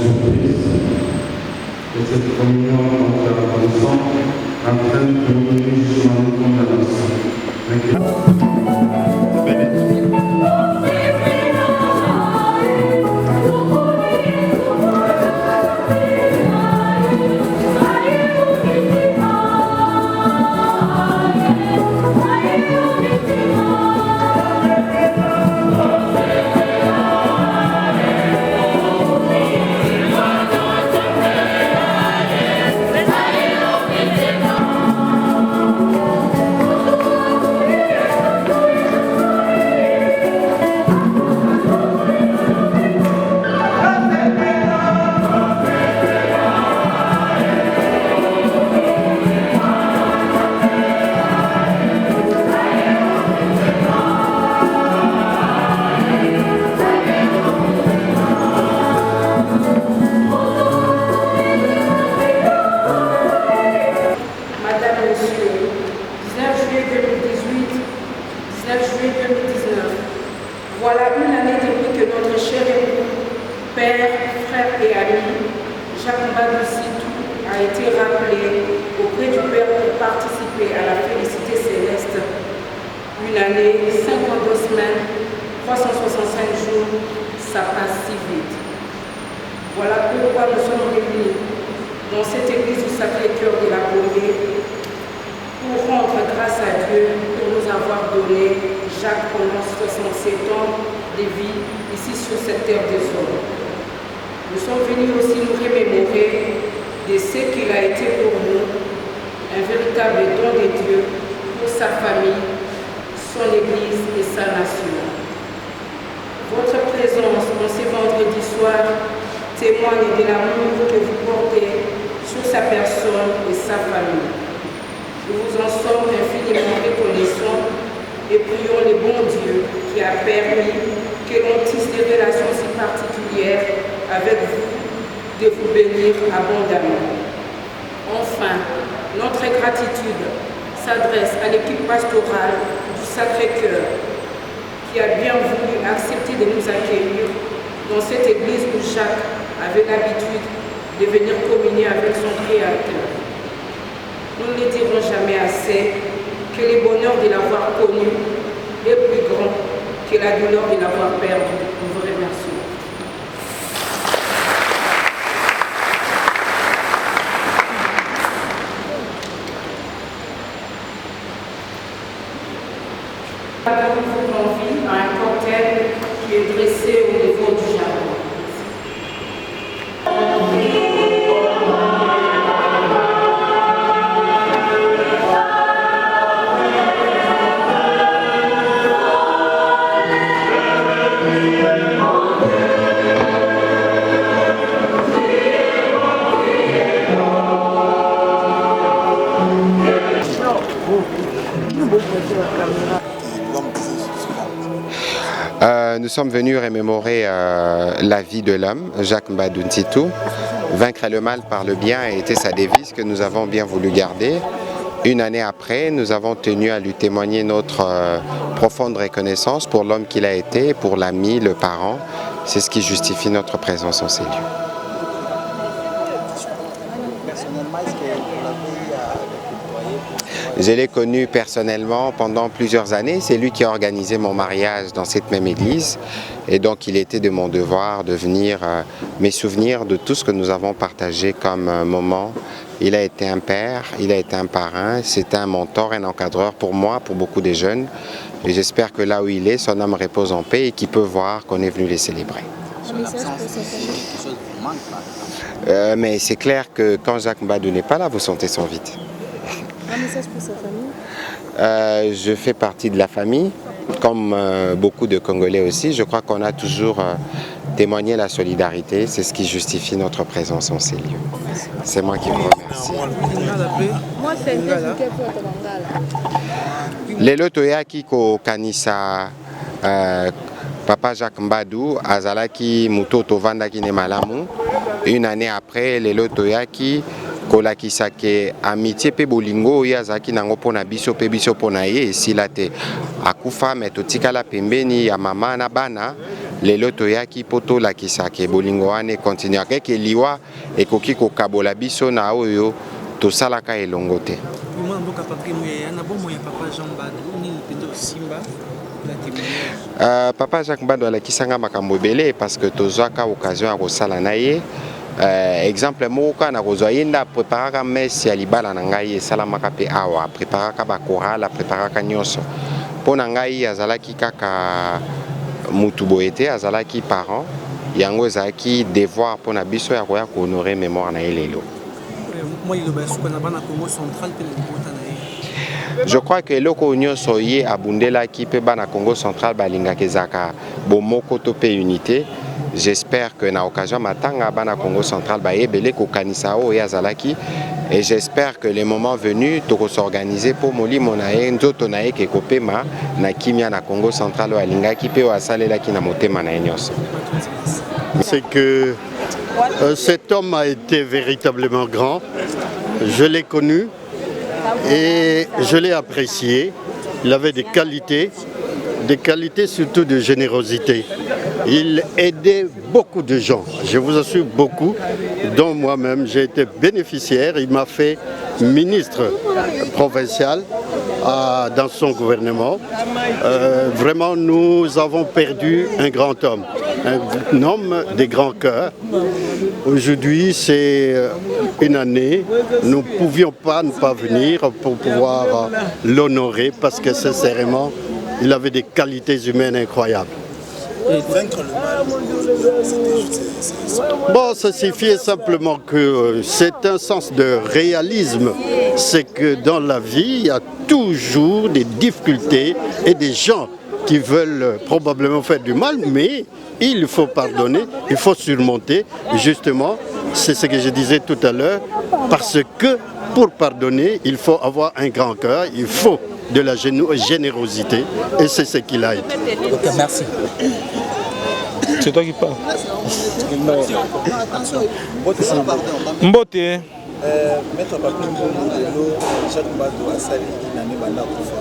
surprise. Et cette communion entre le sang entraîne une jugement de condamnation. Voilà une année depuis que notre cher époux, père, frère et ami, Jacques Mbadou Nzitou, a été rappelé auprès du Père pour participer à la félicité céleste. Une année, 52 semaines, 365 jours, ça passe si vite. Voilà pourquoi nous sommes réunis dans cette église du Sacré-Cœur de la Beauté pour rendre grâce à Dieu pour nous avoir donné Jacques pendant 67 ans de vie ici sur cette terre des hommes. Nous sommes venus aussi nous remémorer de ce qu'il a été pour nous, un véritable don de Dieu pour sa famille, son Église et sa nation. Votre présence en ce vendredi soir témoigne de l'amour que vous portez sur sa personne et sa famille. Nous vous en sommes infiniment reconnaissants et prions le bon Dieu qui a permis que l'on tisse des relations si particulières avec vous, de vous bénir abondamment. Enfin, notre gratitude s'adresse à l'équipe pastorale du Sacré-Cœur qui a bien voulu accepter de nous accueillir dans cette église où Jacques avait l'habitude de venir communier avec son Créateur. Nous ne le dirons jamais assez que le bonheur de l'avoir connu est plus grand que la douleur de l'avoir perdu. Nous vous remercions. Je vous convie à un cocktail qui est dressé au niveau du jardin. Nous sommes venus remémorer la vie de l'homme, Jacques Mbadou Nzitou. Vaincre le mal par le bien a été sa devise que nous avons bien voulu garder. Une année après, nous avons tenu à lui témoigner notre profonde reconnaissance pour l'homme qu'il a été, pour l'ami, le parent. C'est ce qui justifie notre présence en ces lieux. Je l'ai connu personnellement pendant plusieurs années. C'est lui qui a organisé mon mariage dans cette même église. Et donc il était de mon devoir de venir me souvenir de tout ce que nous avons partagé comme moment. Il a été un père, il a été un parrain, c'était un mentor, un encadreur pour moi, pour beaucoup de jeunes. Et j'espère que là où il est, son âme repose en paix et qu'il peut voir qu'on est venu les célébrer. Mais c'est clair que quand Jacques Mbadou n'est pas là, vous sentez son vide. Un message pour sa famille? Je fais partie de la famille, comme beaucoup de Congolais aussi. Je crois qu'on a toujours témoigné la solidarité. C'est ce qui justifie notre présence en ces lieux. C'est moi qui vous remercie. Moi, c'est un peu pour Lelo toyaki ko kanisa Papa Jacques Mbadou azalaki muto tovandaki ne malamu. Une année après, lelo toyaki kolakisa ke amitié pe bolingo oyo azalaki nango mpona biso pe biso mpona ye esila te akufa me totikala pembeni ya mama na bana lelo toyaki poto la kisake bolingo ane continue avec liwa ekoki ko kabola biso na oyo to salaka elongo te. Papa Jacques Mbando alakisanga makambo ebele parce que tozwaka occasion ya kosala na ye. Exemple moka na kozwa yenda préparaka messe ya libala na ngai esalamaka pe awa préparaka ba chorale préparaka nyonso pona ngai azalaki kaka mutu boete azalaki parent yango ezalaki devoir pona biso ya koya ko honorer mémoire na elelo. Je crois que eloko nyonso ye abundelaki pe bana Congo central balingaka ezaka bomoko to pe unité. J'espère que na occasion matanga bana Congo central ba ebele ko kanisa o ya zalaki et j'espère que le moment venu to s'organiser pour molimo na ye nzoto na ye ke kopema na kimia na Congo central o alingaki pe o asalelaki na motema na nyonso. C'est que cet homme a été véritablement grand. Je l'ai connu et je l'ai apprécié. Il avait des qualités surtout de générosité. Il aidait beaucoup de gens, je vous assure beaucoup, dont moi-même j'ai été bénéficiaire. Il m'a fait ministre provincial dans son gouvernement. Vraiment, nous avons perdu un grand homme, un homme des grands cœurs. Aujourd'hui, c'est une année, nous ne pouvions pas ne pas venir pour pouvoir l'honorer parce que sincèrement, il avait des qualités humaines incroyables. Vaincre le mal, bon, ça signifie simplement que c'est un sens de réalisme. C'est que dans la vie, il y a toujours des difficultés et des gens qui veulent probablement faire du mal, mais il faut pardonner, il faut surmonter. Et justement, c'est ce que je disais tout à l'heure, parce que pour pardonner, il faut avoir un grand cœur, il faut de la générosité, et c'est ce qu'il a été. Ok, merci. C'est toi qui parles. Mbote. Maître Papi Mbolo, Jacques Mbando a sali inane banda kufa.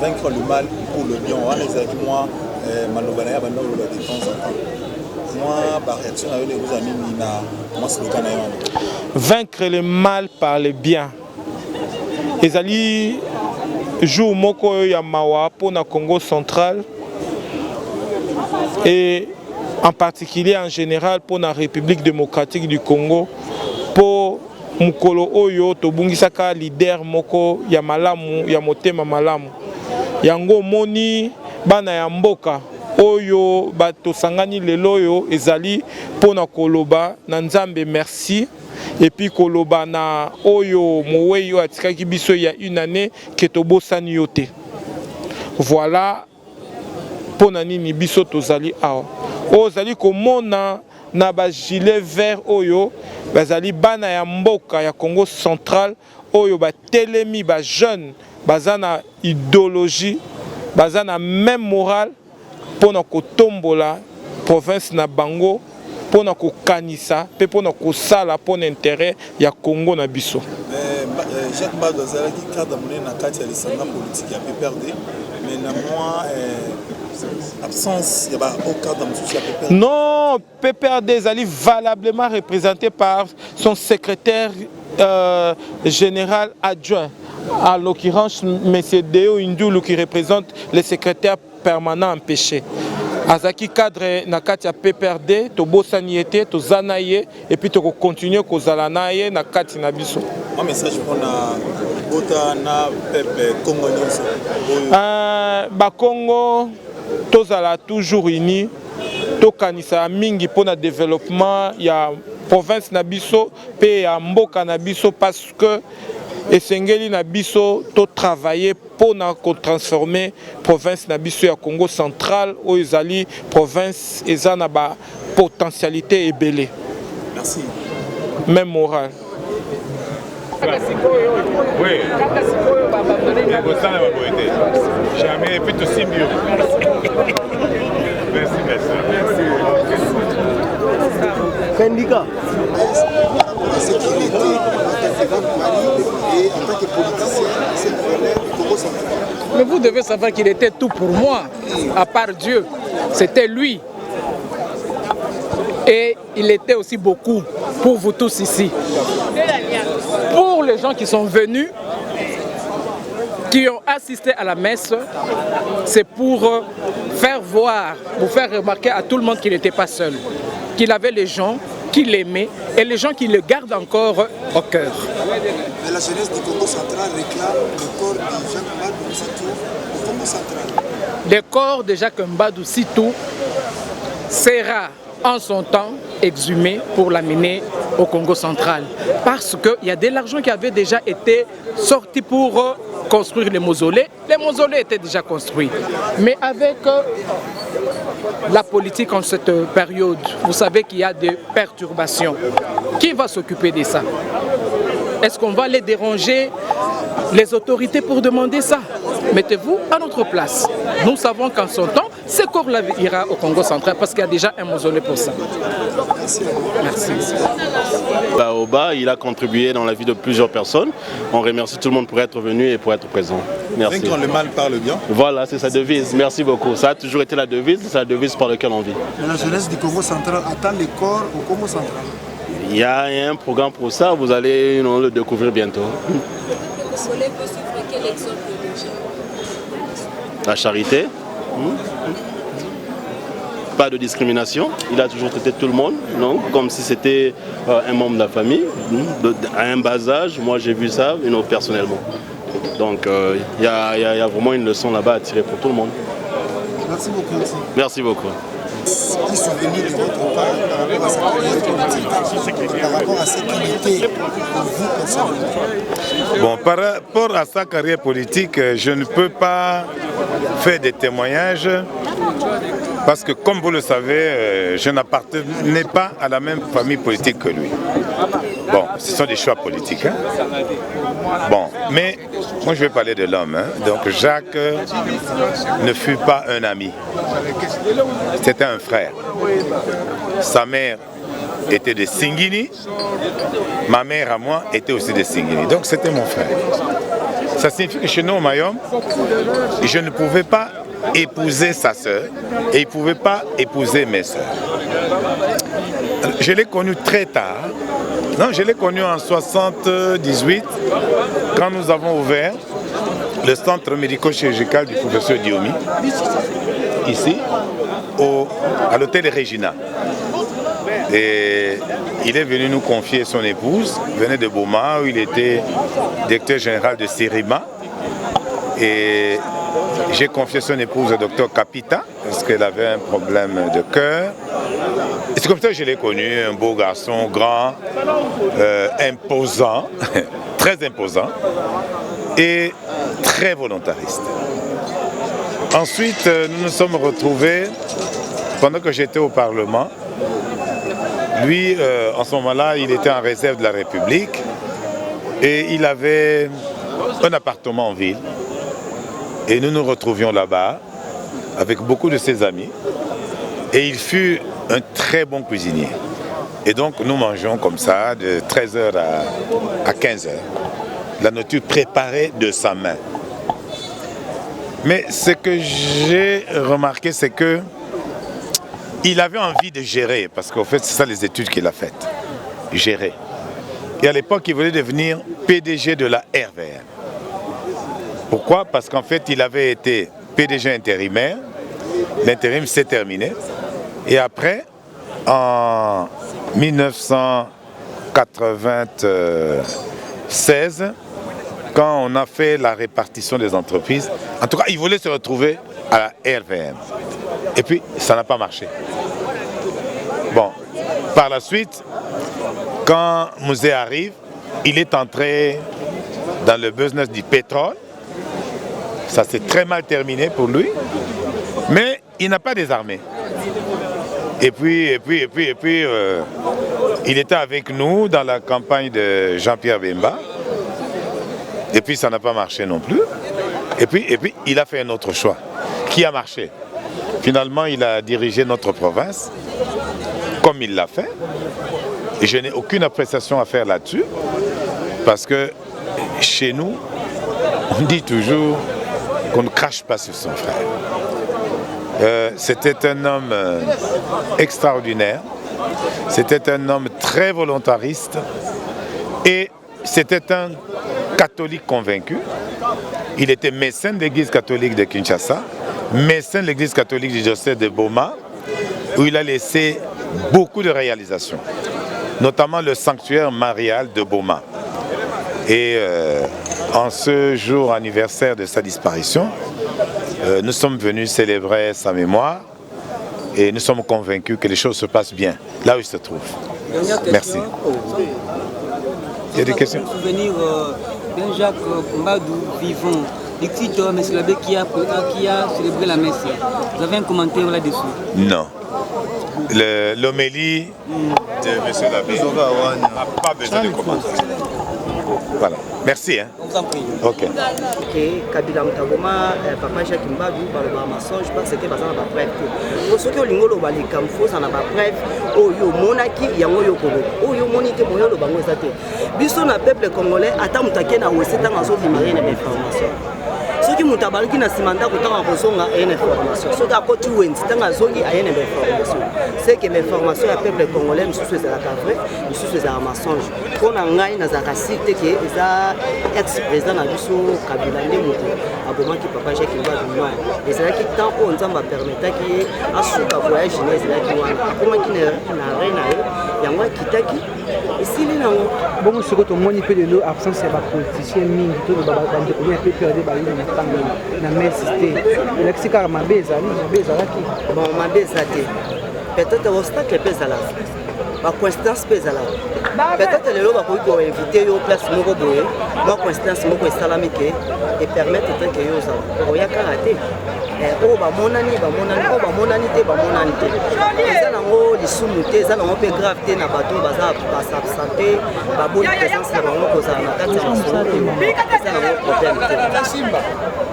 Vaincre le mal pour le bien. On a exactement moi malobanaya banda le de temps en temps. Moi par réaction avec les amis mina moi slogan na yo. Vaincre le mal par le bien. Ezali jour moko ya mawa pour na Congo central et en particulier en général pour la République démocratique du Congo pour mukolo oyo tobungisaka leader moko ya malamu ya motema malamu yango moni bana ya mboka oyo bato sangani lelo oyo ezali pona koloba na nzambe merci et puis koloba na oyo moweyo atikaki biso ya une année ke tobosani yote. Voilà pona nini biso tozali awa ozali komona na ba gilet vert oyo bazali bana ya mboka ya Congo central oyo ba telemi ba jeune bazana idéologie bazana même morale pona kotombola province na bango pona kokanisa pe pona kosala pona intérêt ya Congo na biso. Jacques Mbando azalaki cadre monene na kati ya lisanga politique ya PPRD mais na moi absence, il y a aucun cadre PPRD. Non, PPRD est valablement représenté par son secrétaire général adjoint, en l'occurrence M. Deo Indoulou qui représente le secrétaire permanent empêché. Azaki cadre na kati ya PPRD, to bosani ete, to zanaye, et puis to continuer ko zalanaye na kati na biso. Un message pour na bota na peuple congolais. Ba Congo tozala toujours unis, tokanisa mingi pour le développement ya province na biso pe ya mboka na biso parce que esengeli na biso to travailler pour na ko transformer province na biso ya Congo central o ezali province eza na ba potentialité ebele. Merci. Même moral. Oui. Jamais plutôt symbio. Merci, merci. Syndicat. C'est qu'il était en Mali et en tant que politicien, c'est le Congo central. Mais vous devez savoir qu'il était tout pour moi, à part Dieu. C'était lui. Et il était aussi beaucoup pour vous tous ici. Pour les gens qui sont venus, qui ont assisté à la messe, c'est pour faire voir, pour faire remarquer à tout le monde qu'il n'était pas seul, qu'il avait les gens qui l'aimaient et les gens qui le gardent encore au cœur. Mais la jeunesse du Congo central réclame le corps de Jacques Mbadou Sitou au Congo central. Le corps de Jacques Mbadou Sitou sera en son temps exhumé pour l'amener au Congo central. Parce qu'il y a de l'argent qui avait déjà été sorti pour construire les mausolées. Les mausolées étaient déjà construits. Mais avec la politique en cette période, vous savez qu'il y a des perturbations. Qui va s'occuper de ça? Est-ce qu'on va les déranger, les autorités, pour demander ça? Mettez-vous à notre place. Nous savons qu'en son temps, ce corps-là ira au Congo central parce qu'il y a déjà un mausolée pour ça. Merci. Baoba, il a contribué dans la vie de plusieurs personnes. On remercie tout le monde pour être venu et pour être présent. Merci. Vaincre le mal par le bien. Voilà, c'est sa devise. Merci beaucoup. Ça a toujours été la devise, c'est la devise par laquelle on vit. La jeunesse du Congo central attend les corps au Congo central. Il y a un programme pour ça, vous allez le découvrir bientôt. Le soleil peut suivre quel exemple déjà? La charité. Pas de discrimination, il a toujours traité tout le monde, non? Comme si c'était un membre de la famille, à un bas âge. Moi j'ai vu ça personnellement. Donc il y a vraiment une leçon là-bas à tirer pour tout le monde. Merci beaucoup. Merci beaucoup. Qui souvenir de votre part par rapport à cette unité pour vous personnellement? Bon, par rapport à sa carrière politique, je ne peux pas faire des témoignages parce que, comme vous le savez, je n'appartenais pas à la même famille politique que lui. Bon, ce sont des choix politiques. Hein? Bon, mais moi je vais parler de l'homme. Hein? Donc Jacques ne fut pas un ami. C'était un frère. Sa mère était de Singini. Ma mère à moi était aussi de Singini. Donc c'était mon frère. Ça signifie que chez nous au Mayom, je ne pouvais pas épouser sa sœur et il ne pouvait pas épouser mes sœurs. Je l'ai connu très tard. Non, je l'ai connu en 1978 quand nous avons ouvert le centre médico-chirurgical du professeur Diomi, ici, à l'hôtel Regina. Et il est venu nous confier son épouse, il venait de Boma, où il était directeur général de Sirima. Et j'ai confié son épouse au docteur Capita, parce qu'elle avait un problème de cœur. Et c'est comme ça que je l'ai connu, un beau garçon, grand, imposant, très imposant, et très volontariste. Ensuite, nous nous sommes retrouvés, pendant que j'étais au Parlement. Lui, en ce moment-là, il était en réserve de la République, et il avait un appartement en ville. Et nous nous retrouvions là-bas, avec beaucoup de ses amis, et il fut un très bon cuisinier. Et donc nous mangeons comme ça de 13h à 15h. La nourriture préparée de sa main. Mais ce que j'ai remarqué, c'est que il avait envie de gérer, parce qu'en fait c'est ça les études qu'il a faites. Gérer. Et à l'époque il voulait devenir PDG de la RVM. Pourquoi? Parce qu'en fait il avait été PDG intérimaire. L'intérim s'est terminé. Et après, en 1996, quand on a fait la répartition des entreprises, en tout cas, il voulait se retrouver à la RVM. Et puis, ça n'a pas marché. Bon, par la suite, quand Mouzé arrive, il est entré dans le business du pétrole. Ça s'est très mal terminé pour lui. Mais il n'a pas désarmé. Et puis, il était avec nous dans la campagne de Jean-Pierre Bemba. Et puis, ça n'a pas marché non plus. Et puis, il a fait un autre choix qui a marché. Finalement, il a dirigé notre province comme il l'a fait. Et je n'ai aucune appréciation à faire là-dessus. Parce que chez nous, on dit toujours qu'on ne crache pas sur son frère. C'était un homme extraordinaire, C'était un homme très volontariste et c'était un catholique convaincu. Il était mécène de l'église catholique de Kinshasa, mécène de l'église catholique du diocèse de Boma, où il a laissé beaucoup de réalisations, notamment le sanctuaire marial de Boma. Et en ce jour anniversaire de sa disparition, nous sommes venus célébrer sa mémoire et nous sommes convaincus que les choses se passent bien, là où il se trouve. Merci. Il y a des questions? Souvenir d'un Jacques Mbadou vivant, des petits hommes qui a célébré la messe. Vous avez un commentaire là-dessus? Non. L'homélie de M. l'abbé n'a pas besoin de commentaire. Voilà. Merci. Hein. On vous en prie. Ok. Kabila Mutagoma, Papa Jacques Mbadou, par le mensonge, parce que ça n'a pas preuve. Pour ceux qui ont l'ingolo, les camfos, ça n'a pas preuve. Oh, yo, monaki, yango yo kobo. Oh, yo, monite, moyo, le bango, zate. Biso na peuple congolais, attends, mutake na ouest, tant azo limaré na information. Ceux qui m'ont tabalé qui n'a pas mandat pour tant en à une information. Ceux qui ont côté ouest, tant azongi à une information. C'est que l'information à peuple congolais, nous sommes à la cavre, nous sommes à un mensonge. On a un dans la cité qui est ex-président Nabiso Kabila Ndemoto, à Boma qui papa Jacques Mbadou. Et c'est là qui tant on nous a permis qu'il a su qu'à voyager, c'est là qui comment qui n'a rien à eux, il y a un qui ici les gens. Bon, ce que tout le monde peut de l'eau, absence c'est pas politicien, mine, tout le monde on a peu perdu par une na mais c'était l'exi car ma beza qui bon ma beza peut-être obstacle pesa là ma coïncidence pesa là peut-être les loba pour inviter au place moko boye ma coïncidence moko salami ke et permettre tant que yo ça oya karaté o ba monani te eza nango lisumu te eza nango mpe grave te na bato baza basabsante baboni présence na bango kozala na kati ya masolo eza nango problème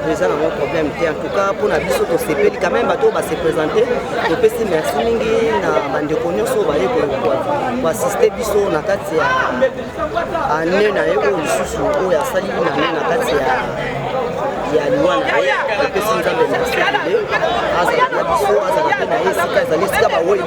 te eza nango problème te en tout cas mpona biso tosepeli quand même bato base présente topesi merci mingi na bandeko nyonso baye koasiste biso na kati ya ane na ye oyo lisusu oyo asali na ane na kati ya liwana epesi nzambe merci ebele azala biso azala mpe na ye esika ezali esika bawoyi